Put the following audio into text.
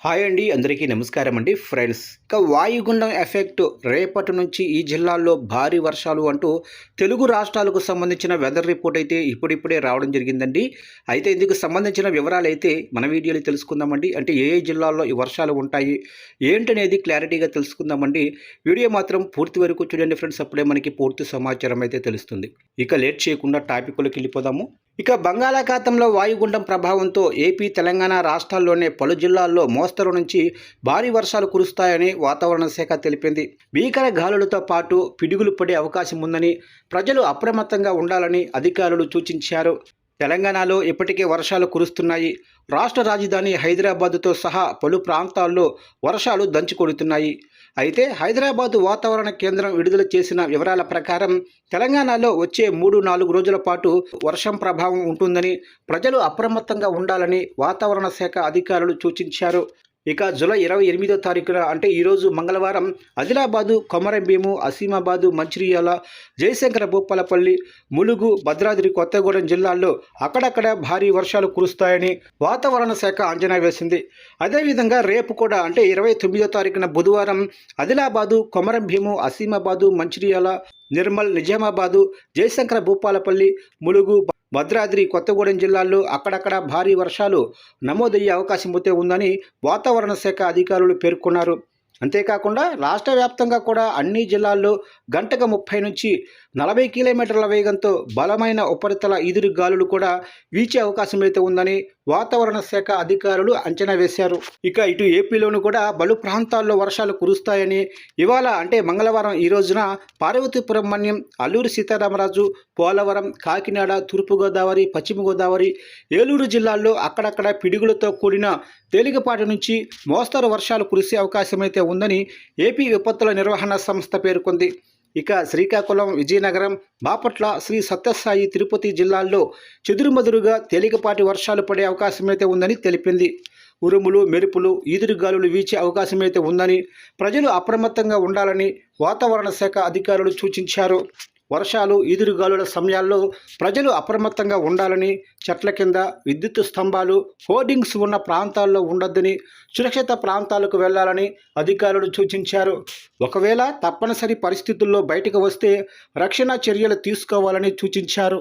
Hi అండి, అందరికీ నమస్కారం అండి ఫ్రెండ్స్. ఇక వాయుగుండం ఎఫెక్ట్ రేపటి నుంచి ఈ జిల్లాల్లో భారీ వర్షాలు అంటూ తెలుగు రాష్ట్రాలకు సంబంధించిన వెదర్ రిపోర్ట్ అయితే ఇప్పుడిప్పుడే రావడం జరిగిందండి. అయితే ఇందుకు సంబంధించిన వివరాలు అయితే మన వీడియోలో తెలుసుకుందామండి. అంటే ఏ ఏ జిల్లాల్లో ఈ వర్షాలు ఉంటాయి ఏంటనేది క్లారిటీగా తెలుసుకుందామండి. వీడియో మాత్రం పూర్తి వరకు చూడండి ఫ్రెండ్స్, అప్పుడే మనకి పూర్తి సమాచారం అయితే తెలుస్తుంది. ఇక లేట్ చేయకుండా టాపిక్లోకి వెళ్ళిపోదాము. ఇక బంగాళాఖాతంలో వాయుగుండం ప్రభావంతో ఏపీ, తెలంగాణ రాష్ట్రాల్లోనే పలు జిల్లాల్లో మోస్తరు నుంచి భారీ వర్షాలు కురుస్తాయని వాతావరణ శాఖ తెలిపింది. భీకర గాలులతో పాటు పిడుగులు పడే అవకాశం ఉందని, ప్రజలు అప్రమత్తంగా ఉండాలని అధికారులు సూచించారు. తెలంగాణలో ఇప్పటికే వర్షాలు కురుస్తున్నాయి. రాష్ట్ర రాజధాని హైదరాబాదుతో సహా పలు ప్రాంతాల్లో వర్షాలు దంచుకొడుతున్నాయి. అయితే హైదరాబాదు వాతావరణ కేంద్రం విడుదల చేసిన వివరాల ప్రకారం తెలంగాణలో వచ్చే 3-4 రోజుల పాటు వర్షం ప్రభావం ఉంటుందని, ప్రజలు అప్రమత్తంగా ఉండాలని వాతావరణ శాఖ అధికారులు సూచించారు. ఇక జూలై 28వ తారీఖున అంటే ఈరోజు మంగళవారం ఆదిలాబాదు, కొమరంభీము, ఆసిమాబాదు, మంచిర్యాల, జయశంకర భూపాలపల్లి, ములుగు, భద్రాద్రి కొత్తగూడెం జిల్లాల్లో అక్కడక్కడ భారీ వర్షాలు కురుస్తాయని వాతావరణ శాఖ అంచనా వేసింది. అదేవిధంగా రేపు కూడా అంటే 29వ తారీఖున బుధవారం ఆదిలాబాదు, కొమరంభీము, ఆసిమాబాదు, మంచిర్యాల, నిర్మల్, నిజామాబాదు, జయశంకర భూపాలపల్లి, ములుగు, భద్రాద్రి కొత్తగూడెం జిల్లాల్లో అక్కడక్కడ భారీ వర్షాలు నమోదయ్యే అవకాశం అయితే ఉందని వాతావరణ శాఖ అధికారులు పేర్కొన్నారు. అంతేకాకుండా రాష్ట్ర వ్యాప్తంగా కూడా అన్ని జిల్లాల్లో గంటకు 30 నుంచి 40 కిలోమీటర్ల వేగంతో బలమైన ఉపరితల ఈదురు గాలులు కూడా వీచే అవకాశం అయితే ఉందని వాతావరణ శాఖ అధికారులు అంచనా వేశారు. ఇక ఇటు ఏపీలోనూ కూడా పలు ప్రాంతాల్లో వర్షాలు కురుస్తాయని ఇవాళ అంటే మంగళవారం ఈ రోజున పార్వతీపురం మన్యం, అల్లూరి సీతారామరాజు, పోలవరం, కాకినాడ, తూర్పుగోదావరి, పశ్చిమ గోదావరి, ఏలూరు జిల్లాల్లో అక్కడక్కడ పిడుగులతో కూడిన తేలికపాటి నుంచి మోస్తరు వర్షాలు కురిసే అవకాశం అయితే ఉందని ఏపీ విపత్తుల నిర్వహణ సంస్థ పేర్కొంది. ఇక శ్రీకాకుళం, విజయనగరం, బాపట్ల, శ్రీ సత్యసాయి, తిరుపతి జిల్లాల్లో చెదురుమదురుగా తేలికపాటి వర్షాలు పడే అవకాశం అయితే ఉందని తెలిపింది. ఉరుములు, మెరుపులు, ఈదురుగాలులు వీచే అవకాశం అయితే ఉందని, ప్రజలు అప్రమత్తంగా ఉండాలని వాతావరణ శాఖ అధికారులు సూచించారు. వర్షాలు, ఈదురుగాలుల సమయాల్లో ప్రజలు అప్రమత్తంగా ఉండాలని, చెట్ల కింద, విద్యుత్ స్తంభాలు, హోర్డింగ్స్ ఉన్న ప్రాంతాల్లో ఉండొద్దని, సురక్షిత ప్రాంతాలకు వెళ్లాలని అధికారులు సూచించారు. ఒకవేళ తప్పనిసరి పరిస్థితుల్లో బయటకు వస్తే రక్షణ చర్యలు తీసుకోవాలని సూచించారు.